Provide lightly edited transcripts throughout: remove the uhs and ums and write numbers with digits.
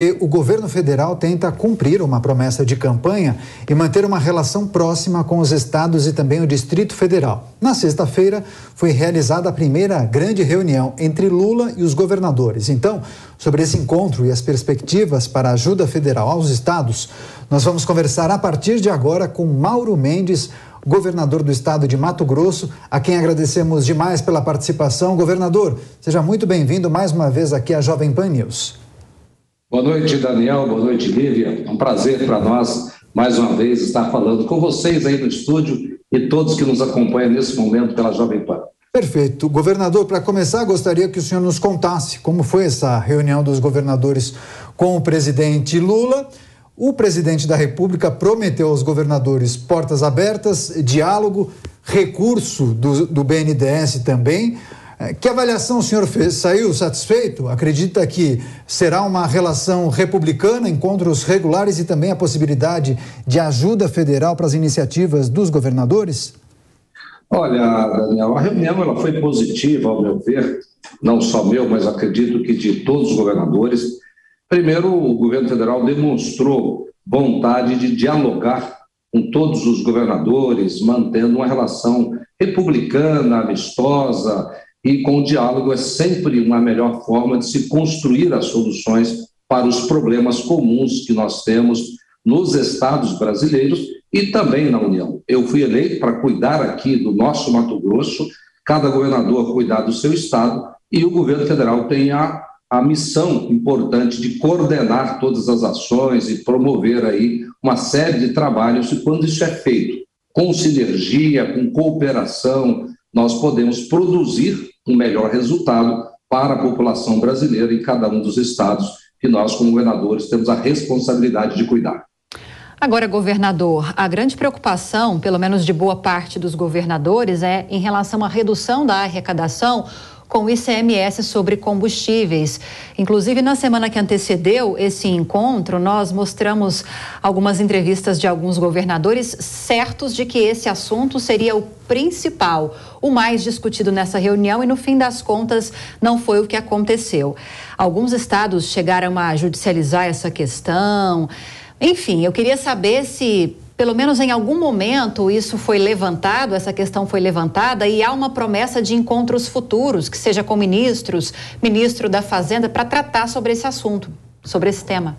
O governo federal tenta cumprir uma promessa de campanha e manter uma relação próxima com os estados e também o Distrito Federal. Na sexta-feira, foi realizada a primeira grande reunião entre Lula e os governadores. Então, sobre esse encontro e as perspectivas para a ajuda federal aos estados, nós vamos conversar a partir de agora com Mauro Mendes, governador do estado de Mato Grosso, a quem agradecemos demais pela participação. Governador, seja muito bem-vindo mais uma vez aqui à Jovem Pan News. Boa noite, Daniel. Boa noite, Lívia. É um prazer para nós, mais uma vez, estar falando com vocês aí no estúdio e todos que nos acompanham nesse momento pela Jovem Pan. Perfeito. Governador, para começar, gostaria que o senhor nos contasse como foi essa reunião dos governadores com o presidente Lula. O presidente da República prometeu aos governadores portas abertas, diálogo, recurso do BNDES também. Que avaliação o senhor fez? Saiu satisfeito? Acredita que será uma relação republicana, encontros regulares e também a possibilidade de ajuda federal para as iniciativas dos governadores? Olha, Daniel, a reunião ela foi positiva, ao meu ver, não só meu, mas acredito que de todos os governadores. Primeiro, o governo federal demonstrou vontade de dialogar com todos os governadores, mantendo uma relação republicana, amistosa, e com o diálogo é sempre uma melhor forma de se construir as soluções para os problemas comuns que nós temos nos estados brasileiros e também na União. Eu fui eleito para cuidar aqui do nosso Mato Grosso, cada governador cuidar do seu estado, e o governo federal tem a missão importante de coordenar todas as ações e promover aí uma série de trabalhos, e quando isso é feito com sinergia, com cooperação, nós podemos produzir um melhor resultado para a população brasileira em cada um dos estados que nós, como governadores, temos a responsabilidade de cuidar. Agora, governador, a grande preocupação, pelo menos de boa parte dos governadores, é em relação à redução da arrecadação com o ICMS sobre combustíveis. Inclusive, na semana que antecedeu esse encontro, nós mostramos algumas entrevistas de alguns governadores certos de que esse assunto seria o principal, o mais discutido nessa reunião, e no fim das contas não foi o que aconteceu. Alguns estados chegaram a judicializar essa questão. Enfim, eu queria saber se, pelo menos em algum momento, isso foi levantado, essa questão foi levantada, e há uma promessa de encontros futuros, que seja com ministro da Fazenda, para tratar sobre esse assunto, sobre esse tema.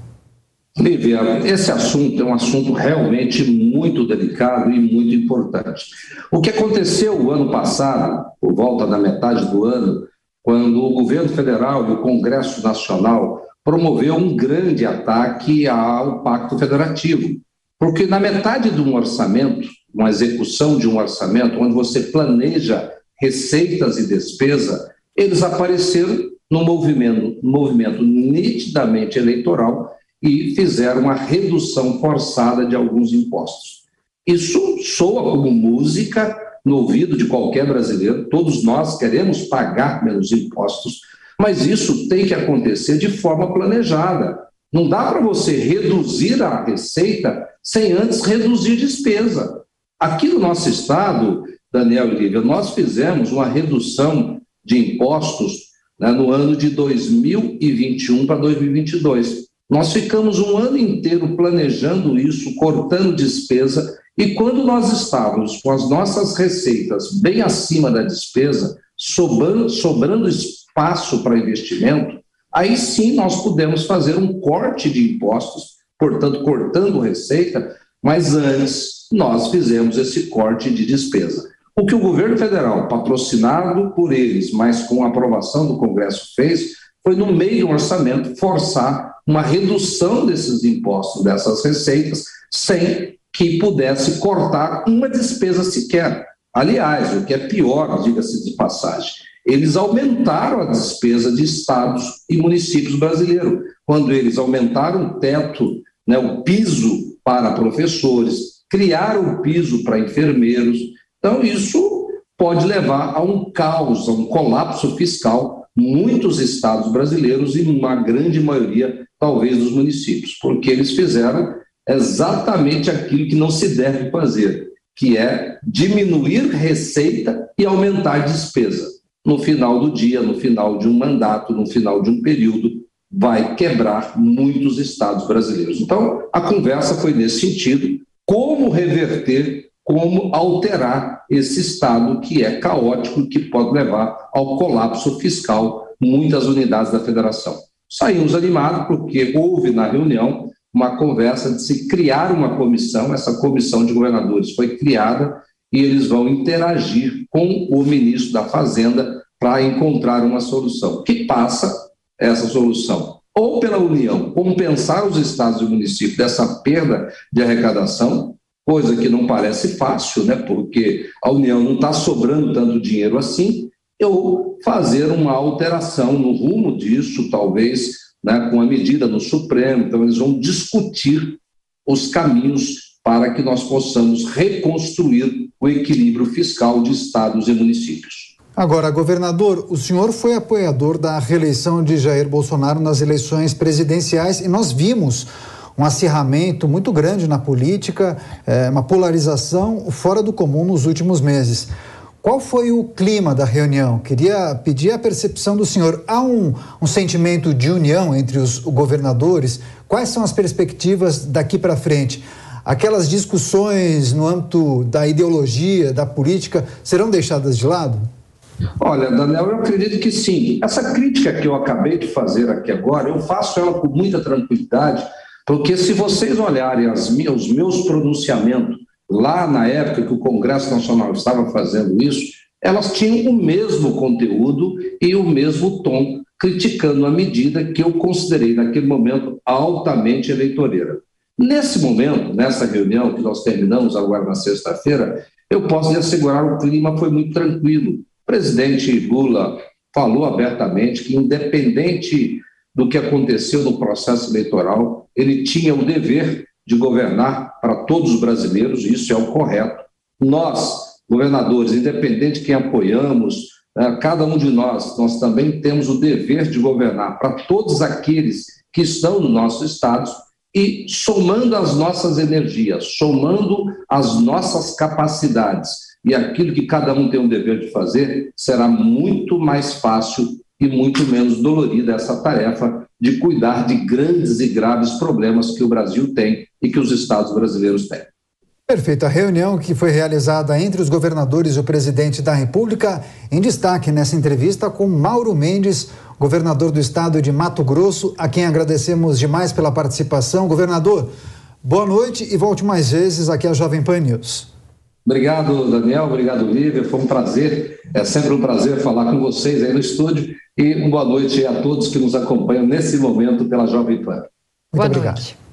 Lívia, esse assunto é um assunto realmente muito delicado e muito importante. O que aconteceu o ano passado, por volta da metade do ano, quando o governo federal e o Congresso Nacional promoveu um grande ataque ao Pacto Federativo. Porque na metade de um orçamento, uma execução de um orçamento, onde você planeja receitas e despesa, eles apareceram num movimento nitidamente eleitoral e fizeram uma redução forçada de alguns impostos. Isso soa como música no ouvido de qualquer brasileiro, todos nós queremos pagar menos impostos, mas isso tem que acontecer de forma planejada. Não dá para você reduzir a receita sem antes reduzir despesa. Aqui no nosso estado, Daniel e Lívia, nós fizemos uma redução de impostos, né, no ano de 2021 para 2022. Nós ficamos um ano inteiro planejando isso, cortando despesa, e quando nós estávamos com as nossas receitas bem acima da despesa, sobrando espaço para investimento, aí sim nós pudemos fazer um corte de impostos, portanto, cortando receita, mas antes nós fizemos esse corte de despesa. O que o governo federal, patrocinado por eles, mas com a aprovação do Congresso, fez, foi no meio do orçamento forçar uma redução desses impostos, dessas receitas, sem que pudesse cortar uma despesa sequer. Aliás, o que é pior, diga-se de passagem, eles aumentaram a despesa de estados e municípios brasileiros, quando eles aumentaram o teto, né, o piso para professores, criaram o piso para enfermeiros. Então, isso pode levar a um caos, a um colapso fiscal, muitos estados brasileiros e uma grande maioria, talvez, dos municípios, porque eles fizeram exatamente aquilo que não se deve fazer, que é diminuir receita e aumentar despesa. No final do dia, no final de um mandato, no final de um período, vai quebrar muitos estados brasileiros. Então, a conversa foi nesse sentido, como reverter, como alterar esse estado que é caótico e que pode levar ao colapso fiscal muitas unidades da federação. Saímos animados porque houve na reunião uma conversa de se criar uma comissão, essa comissão de governadores foi criada e eles vão interagir com o ministro da Fazenda para encontrar uma solução. Que passa essa solução? Ou pela União compensar os estados e municípios dessa perda de arrecadação, coisa que não parece fácil, né? Porque a União não está sobrando tanto dinheiro assim, ou fazer uma alteração no rumo disso, talvez, né, com a medida no Supremo. Então, eles vão discutir os caminhos para que nós possamos reconstruir o equilíbrio fiscal de estados e municípios. Agora, governador, o senhor foi apoiador da reeleição de Jair Bolsonaro nas eleições presidenciais e nós vimos um acirramento muito grande na política, uma polarização fora do comum nos últimos meses. Qual foi o clima da reunião? Queria pedir a percepção do senhor. Há um sentimento de união entre os governadores? Quais são as perspectivas daqui para frente? Aquelas discussões no âmbito da ideologia, da política, serão deixadas de lado? Olha, Daniel, eu acredito que sim. Essa crítica que eu acabei de fazer aqui agora, eu faço ela com muita tranquilidade, porque se vocês olharem os meus pronunciamentos lá na época que o Congresso Nacional estava fazendo isso, elas tinham o mesmo conteúdo e o mesmo tom, criticando a medida que eu considerei naquele momento altamente eleitoreira. Nesse momento, nessa reunião que nós terminamos agora na sexta-feira, eu posso lhe assegurar que o clima foi muito tranquilo. O presidente Lula falou abertamente que, independente do que aconteceu no processo eleitoral, ele tinha o dever de governar para todos os brasileiros, e isso é o correto. Nós, governadores, independente de quem apoiamos, cada um de nós também temos o dever de governar para todos aqueles que estão no nosso estado e somando as nossas energias, somando as nossas capacidades e aquilo que cada um tem o dever de fazer, será muito mais fácil e muito menos dolorida essa tarefa de cuidar de grandes e graves problemas que o Brasil tem e que os estados brasileiros têm. Perfeito. A reunião que foi realizada entre os governadores e o presidente da República, em destaque nessa entrevista com Mauro Mendes, governador do estado de Mato Grosso, a quem agradecemos demais pela participação. Governador, boa noite e volte mais vezes aqui à Jovem Pan News. Obrigado, Daniel, obrigado, Lívia, foi um prazer, é sempre um prazer falar com vocês aí no estúdio e uma boa noite a todos que nos acompanham nesse momento pela Jovem Pan. Muito obrigado.